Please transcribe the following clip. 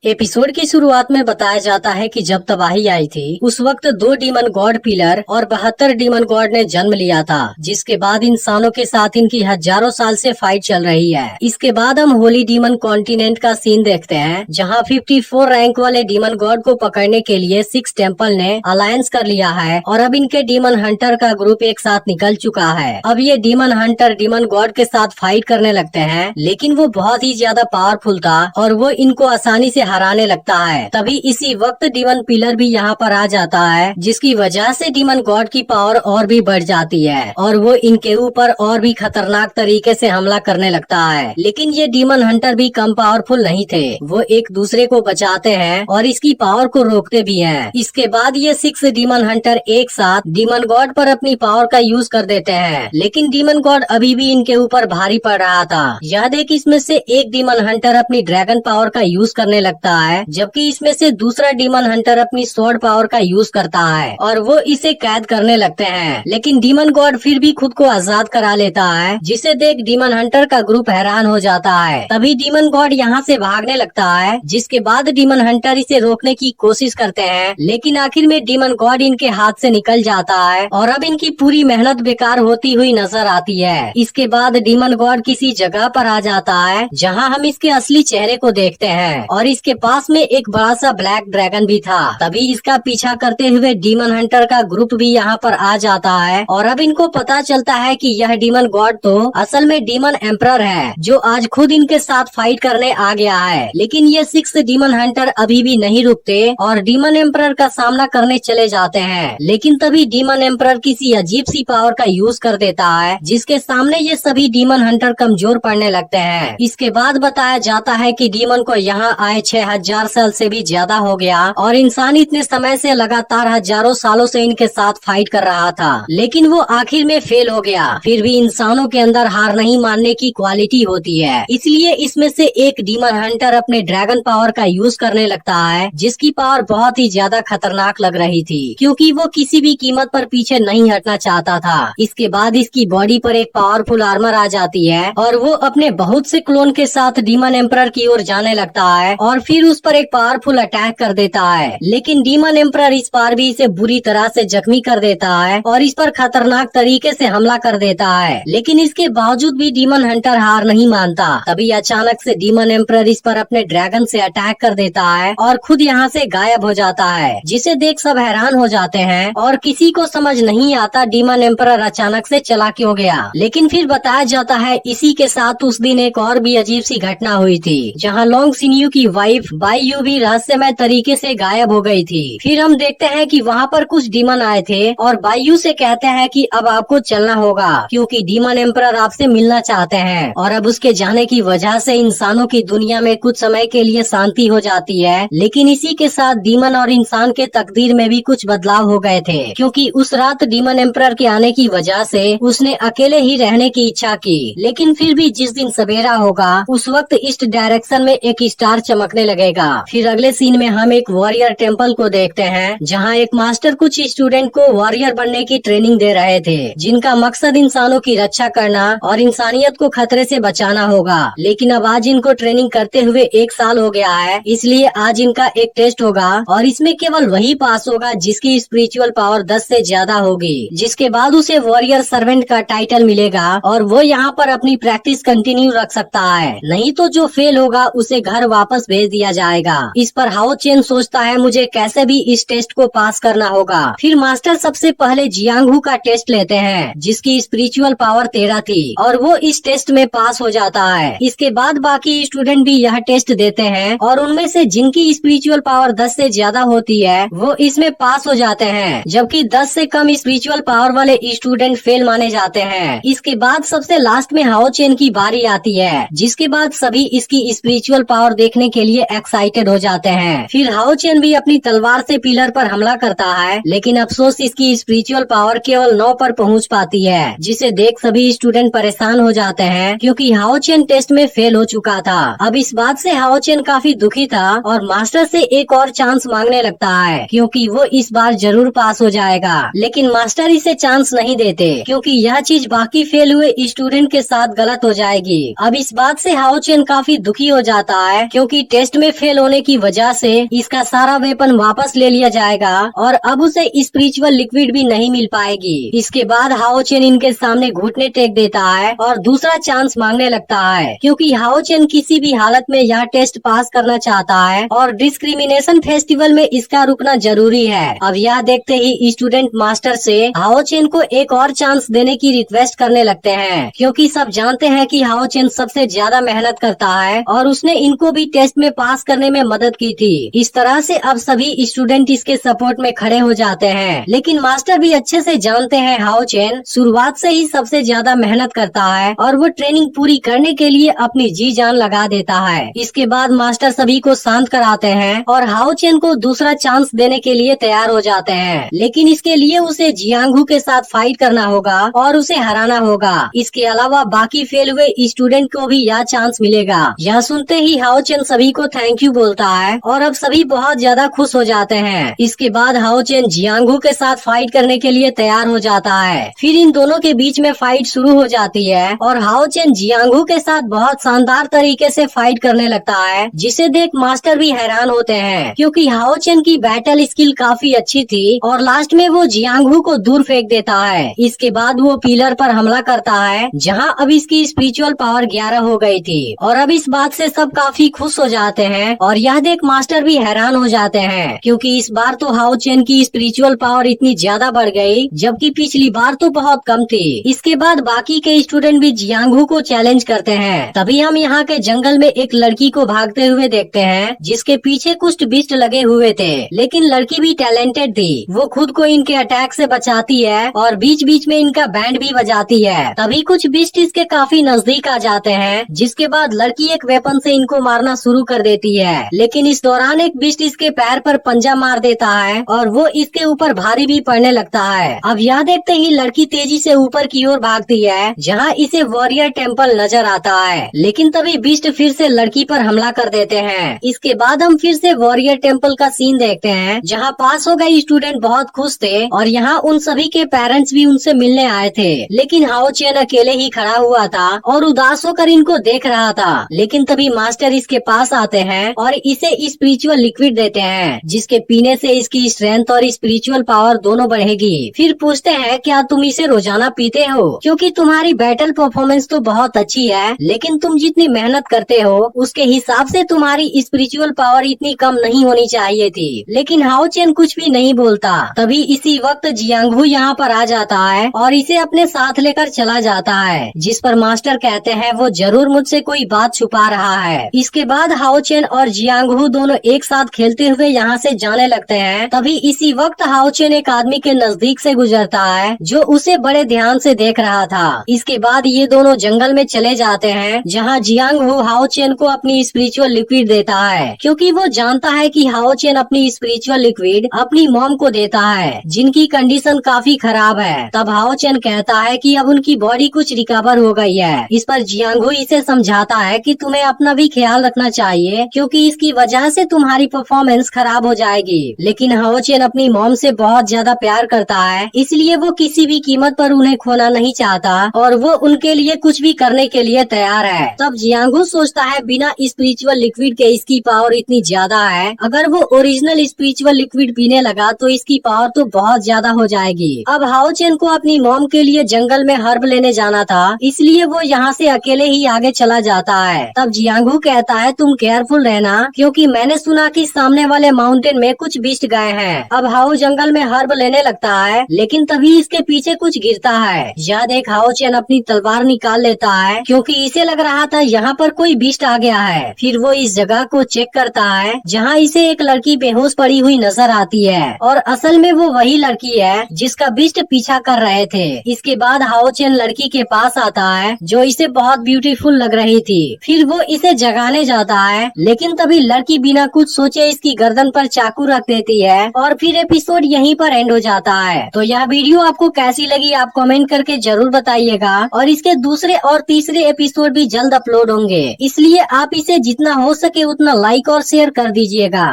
Episode की शुरुआत में बताया जाता है कि जब तबाही आई थी उस वक्त 2 डीमन गॉड पिलर और 72 डीमन गॉड ने जन्म लिया था, जिसके बाद इंसानों के साथ इनकी हजारों साल से फाइट चल रही है। इसके बाद हम होली डीमन कॉन्टिनेंट का सीन देखते हैं, जहां 54 रैंक वाले डीमन गॉड को पकड़ने के लिए 6 टेम्पल ने अलायंस कर लिया है और अब इनके डीमन हंटर का ग्रुप एक साथ निकल चुका है। अब ये डीमन हंटर डीमन गॉड के साथ फाइट करने लगते हैं, लेकिन वो बहुत ही ज्यादा पावरफुल था और वो इनको आसानी से हराने लगता है। तभी इसी वक्त डीमन पिलर भी यहाँ पर आ जाता है, जिसकी वजह से डीमन गॉड की पावर और भी बढ़ जाती है और वो इनके ऊपर और भी खतरनाक तरीके से हमला करने लगता है। लेकिन ये डीमन हंटर भी कम पावरफुल नहीं थे, वो एक दूसरे को बचाते हैं और इसकी पावर को रोकते भी हैं। इसके बाद ये 6 डीमन हंटर एक साथ डीमन गॉड पर अपनी पावर का यूज कर देते हैं, लेकिन डीमन गॉड अभी भी इनके ऊपर भारी पड़ रहा था। यह देख इसमें से एक डीमन हंटर अपनी ड्रैगन पावर का यूज करने लगता है, जबकि इसमें से दूसरा डीमन हंटर अपनी स्वॉर्ड पावर का यूज करता है और वो इसे कैद करने लगते हैं। लेकिन डीमन गॉड फिर भी खुद को आजाद करा लेता है, जिसे देख डीमन हंटर का ग्रुप हैरान हो जाता है। तभी डीमन गॉड यहाँ से भागने लगता है, जिसके बाद डीमन हंटर इसे रोकने की कोशिश करते हैं, लेकिन आखिर में डीमन गॉड इनके हाथ से निकल जाता है और अब इनकी पूरी मेहनत बेकार होती हुई नजर आती है। इसके बाद डीमन गॉड किसी जगह पर आ जाता है, जहाँ हम इसके असली चेहरे को देखते हैं और इसके पास में एक बड़ा सा ब्लैक ड्रैगन भी था। तभी इसका पीछा करते हुए डीमन हंटर का ग्रुप भी यहाँ पर आ जाता है और अब इनको पता चलता है कि यह डीमन गॉड तो असल में डीमन एम्परर है, जो आज खुद इनके साथ फाइट करने आ गया है। लेकिन ये 6 डीमन हंटर अभी भी नहीं रुकते और डीमन एम्परर का सामना करने चले जाते हैं। लेकिन तभी डीमन एम्परर किसी अजीब सी पावर का यूज कर देता है, जिसके सामने ये सभी डीमन हंटर कमजोर पड़ने लगते हैं। इसके बाद बताया जाता है कि डीमन को यहाँ आए 6000 साल से भी ज्यादा हो गया और इंसान इतने समय से लगातार हजारों सालों से इनके साथ फाइट कर रहा था, लेकिन वो आखिर में फेल हो गया। फिर भी इंसानों के अंदर हार नहीं मानने की क्वालिटी होती है, इसलिए इसमें से एक डीमन हंटर अपने ड्रैगन पावर का यूज करने लगता है, जिसकी पावर बहुत ही ज्यादा खतरनाक लग रही थी, क्योंकि वो किसी भी कीमत पर पीछे नहीं हटना चाहता था। इसके बाद इसकी बॉडी पर एक पावरफुल आर्मर आ जाती है और वो अपने बहुत से क्लोन के साथ डीमन एम्परर की ओर जाने लगता है और फिर उस पर एक पावरफुल अटैक कर देता है। लेकिन डीमन एम्परर इस बार भी इसे बुरी तरह से जख्मी कर देता है और इस पर खतरनाक तरीके से हमला कर देता है। लेकिन इसके बावजूद भी डीमन हंटर हार नहीं मानता। तभी अचानक से डीमन एम्परर इस पर अपने ड्रैगन से अटैक कर देता है और खुद यहाँ से गायब हो जाता है, जिसे देख सब हैरान हो जाते हैं और किसी को समझ नहीं आता डीमन एम्परर अचानक से चला क्यों गया। लेकिन फिर बताया जाता है इसी के साथ उस दिन एक और भी अजीब सी घटना हुई थी, जहाँ लॉन्ग सिन्यू की वाइफ बाईयू भी रहस्यमय तरीके से गायब हो गई थी। फिर हम देखते हैं कि वहाँ पर कुछ डीमन आए थे और बाईयू से कहते हैं कि अब आपको चलना होगा, क्योंकि डीमन एम्परर आपसे मिलना चाहते हैं। और अब उसके जाने की वजह से इंसानों की दुनिया में कुछ समय के लिए शांति हो जाती है। लेकिन इसी के साथ डीमन और इंसान के तकदीर में भी कुछ बदलाव हो गए थे, क्योंकि उस रात डीमन एम्परर के आने की वजह से उसने अकेले ही रहने की इच्छा की। लेकिन फिर भी जिस दिन सवेरा होगा उस वक्त ईस्ट डायरेक्शन में एक स्टार चमकने लगेगा। फिर अगले सीन में हम एक वॉरियर टेम्पल को देखते हैं, जहाँ एक मास्टर कुछ स्टूडेंट को वॉरियर बनने की ट्रेनिंग दे रहे थे, जिनका मकसद इंसानों की रक्षा करना और इंसानियत को खतरे से बचाना होगा। लेकिन अब आज इनको ट्रेनिंग करते हुए 1 साल हो गया है, इसलिए आज इनका एक टेस्ट होगा और इसमें केवल वही पास होगा जिसकी स्पिरिचुअल पावर 10 से ज्यादा होगी, जिसके बाद उसे वॉरियर सर्वेंट का टाइटल मिलेगा और वो यहाँ पर अपनी प्रैक्टिस कंटिन्यू रख सकता है। नहीं तो जो फेल होगा उसे घर वापस भेज दिया जाएगा। इस पर हाओ चेन सोचता है मुझे कैसे भी इस टेस्ट को पास करना होगा। फिर मास्टर सबसे पहले जियांगहू का टेस्ट लेते हैं, जिसकी स्पिरिचुअल पावर 13 थी और वो इस टेस्ट में पास हो जाता है। इसके बाद बाकी स्टूडेंट भी यह टेस्ट देते हैं और उनमें से जिनकी स्पिरिचुअल पावर 10 से ज्यादा होती है वो इसमें पास हो जाते हैं, जबकि 10 से कम स्पिरिचुअल पावर वाले स्टूडेंट फेल माने जाते हैं। इसके बाद सबसे लास्ट में हाओ चेन की बारी आती है, जिसके बाद सभी इसकी स्पिरिचुअल पावर देखने के लिए एक्साइटेड हो जाते हैं। फिर हाओ चेन भी अपनी तलवार से पिलर पर हमला करता है, लेकिन अफसोस इसकी स्पिरिचुअल पावर केवल 9 पर पहुंच पाती है, जिसे देख सभी स्टूडेंट परेशान हो जाते हैं, क्योंकि हाओ चेन टेस्ट में फेल हो चुका था। अब इस बात से हाओ चेन काफी दुखी था और मास्टर से एक और चांस मांगने लगता है, क्योंकि वो इस बार जरूर पास हो जाएगा। लेकिन मास्टर इसे चांस नहीं देते, क्योंकि यह चीज बाकी फेल हुए स्टूडेंट के साथ गलत हो जाएगी। अब इस बात से हाओ चेन काफी दुखी हो जाता है, क्योंकि टेस्ट टेस्ट में फेल होने की वजह से इसका सारा वेपन वापस ले लिया जाएगा और अब उसे स्पिरिचुअल लिक्विड भी नहीं मिल पाएगी। इसके बाद हाओ चेन इनके सामने घुटने टेक देता है और दूसरा चांस मांगने लगता है, क्योंकि हाओ चेन किसी भी हालत में यह टेस्ट पास करना चाहता है और डिस्क्रिमिनेशन फेस्टिवल में इसका रुकना जरूरी है। अब यह देखते ही स्टूडेंट मास्टर से हाओ चेन को एक और चांस देने की रिक्वेस्ट करने लगते हैं, क्योंकि सब जानते हैं कि हाओ चेन सबसे ज्यादा मेहनत करता है और उसने इनको भी टेस्ट में पास करने में मदद की थी। इस तरह से अब सभी स्टूडेंट इसके सपोर्ट में खड़े हो जाते हैं, लेकिन मास्टर भी अच्छे से जानते हैं हाओ चेन शुरुआत से ही सबसे ज्यादा मेहनत करता है और वो ट्रेनिंग पूरी करने के लिए अपनी जी जान लगा देता है। इसके बाद मास्टर सभी को शांत कराते हैं और हाओ चेन को दूसरा चांस देने के लिए तैयार हो जाते हैं, लेकिन इसके लिए उसे जियांगहू के साथ फाइट करना होगा और उसे हराना होगा। इसके अलावा बाकी फेल हुए स्टूडेंट को भी यह चांस मिलेगा। यह सुनते ही हाओ चेन सभी को थैंक यू बोलता है और अब सभी बहुत ज्यादा खुश हो जाते हैं। इसके बाद हाओ चेन जियांगहू के साथ फाइट करने के लिए तैयार हो जाता है। फिर इन दोनों के बीच में फाइट शुरू हो जाती है और हाओ चेन जियांगहू के साथ बहुत शानदार तरीके से फाइट करने लगता है, जिसे देख मास्टर भी हैरान होते हैं, क्योंकि हाओ चेन की बैटल स्किल काफी अच्छी थी और लास्ट में वो जियांगहू को दूर फेंक देता है। इसके बाद वो पिलर पर हमला करता है, जहाँ अब इसकी स्पिरिचुअल पावर 11 हो गई थी और अब इस बात से सब काफी खुश हो जाते हैं और यह देख मास्टर भी हैरान हो जाते हैं, क्योंकि इस बार तो हाओ चेन की स्पिरिचुअल पावर इतनी ज्यादा बढ़ गई, जबकि पिछली बार तो बहुत कम थी। इसके बाद बाकी के स्टूडेंट भी जियांगहू को चैलेंज करते हैं। तभी हम यहाँ के जंगल में एक लड़की को भागते हुए देखते हैं, जिसके पीछे कुछ बिस्ट लगे हुए थे, लेकिन लड़की भी टैलेंटेड थी। वो खुद को इनके अटैक से बचाती है और बीच बीच में इनका बैंड भी बजाती है। तभी कुछ बिस्ट इसके काफी नजदीक आ जाते हैं, जिसके बाद लड़की एक वेपन से इनको मारना शुरू कर देती है, लेकिन इस दौरान एक बिस्ट इसके पैर पर पंजा मार देता है और वो इसके ऊपर भारी भी पड़ने लगता है। अब यह देखते ही लड़की तेजी से ऊपर की ओर भागती है, जहाँ इसे वॉरियर टेम्पल नजर आता है, लेकिन तभी बिस्ट फिर से लड़की पर हमला कर देते हैं। इसके बाद हम फिर से वॉरियर टेम्पल का सीन देखते हैं, जहाँ पास हो गए स्टूडेंट बहुत खुश थे और यहाँ उन सभी के पेरेंट्स भी उनसे मिलने आए थे, लेकिन हाओ चेन अकेले ही खड़ा हुआ था और उदास होकर इनको देख रहा था। लेकिन तभी मास्टर इसके पास आते हैं और इसे स्पिरिचुअल लिक्विड देते हैं, जिसके पीने से इसकी स्ट्रेंथ और स्पिरिचुअल पावर दोनों बढ़ेगी। फिर पूछते हैं क्या तुम इसे रोजाना पीते हो, क्योंकि तुम्हारी बैटल परफॉर्मेंस तो बहुत अच्छी है, लेकिन तुम जितनी मेहनत करते हो उसके हिसाब से तुम्हारी स्पिरिचुअल पावर इतनी कम नहीं होनी चाहिए थी। लेकिन हाओ चेन कुछ भी नहीं बोलता। तभी इसी वक्त जियांगहू यहाँ पर आ जाता है और इसे अपने साथ लेकर चला जाता है, जिस पर मास्टर कहते हैं वो जरूर मुझसे कोई बात छुपा रहा है। इसके बाद हाओ चेन और जियांगहू दोनों एक साथ खेलते हुए यहाँ से जाने लगते हैं। तभी इसी वक्त हाओ चेन एक आदमी के नजदीक से गुजरता है, जो उसे बड़े ध्यान से देख रहा था। इसके बाद ये दोनों जंगल में चले जाते हैं, जहाँ जियांगहू हाओ चेन को अपनी स्पिरिचुअल लिक्विड देता है, क्योंकि वो जानता है कि हाओ चेन अपनी स्पिरिचुअल लिक्विड अपनी मॉम को देता है, जिनकी कंडीशन काफी खराब है। तब हाओ चेन कहता है कि अब उनकी बॉडी कुछ रिकवर हो गई है। इस पर जियांगहू इसे समझाता है कि तुम्हें अपना भी ख्याल रखना चाहिए, क्योंकि इसकी वजह से तुम्हारी परफॉर्मेंस खराब हो जाएगी। लेकिन हाओ चेन अपनी मॉम से बहुत ज्यादा प्यार करता है, इसलिए वो किसी भी कीमत पर उन्हें खोना नहीं चाहता और वो उनके लिए कुछ भी करने के लिए तैयार है। तब जियांगहू सोचता है बिना स्पिरिचुअल लिक्विड के इसकी पावर इतनी ज्यादा है, अगर वो ओरिजिनल स्पिरिचुअल लिक्विड पीने लगा तो इसकी पावर तो बहुत ज्यादा हो जाएगी। अब हाओ चेन को अपनी मॉम के लिए जंगल में हर्ब लेने जाना था, इसलिए वो यहाँ से अकेले ही आगे चला जाता है। तब जियांगहू कहता है तुम केयरफुल रहना, क्योंकि मैंने सुना कि सामने वाले माउंटेन में कुछ बिस्ट गए हैं। अब हाओ जंगल में हर्ब लेने लगता है, लेकिन तभी इसके पीछे कुछ गिरता है। यह देख हाओ चेन अपनी तलवार निकाल लेता है, क्योंकि इसे लग रहा था यहाँ पर कोई बिस्ट आ गया है। फिर वो इस जगह को चेक करता है, जहाँ इसे एक लड़की बेहोश पड़ी हुई नजर आती है और असल में वो वही लड़की है जिसका बिस्ट पीछा कर रहे थे। इसके बाद हाओ चेन लड़की के पास आता है, जो इसे बहुत ब्यूटीफुल लग रही थी। फिर वो इसे जगाने जाता है, लेकिन तभी लड़की बिना कुछ सोचे इसकी गर्दन पर चाकू रख देती है और फिर एपिसोड यहीं पर एंड हो जाता है। तो यह वीडियो आपको कैसी लगी आप कमेंट करके जरूर बताइएगा, और इसके दूसरे और तीसरे एपिसोड भी जल्द अपलोड होंगे, इसलिए आप इसे जितना हो सके उतना लाइक और शेयर कर दीजिएगा।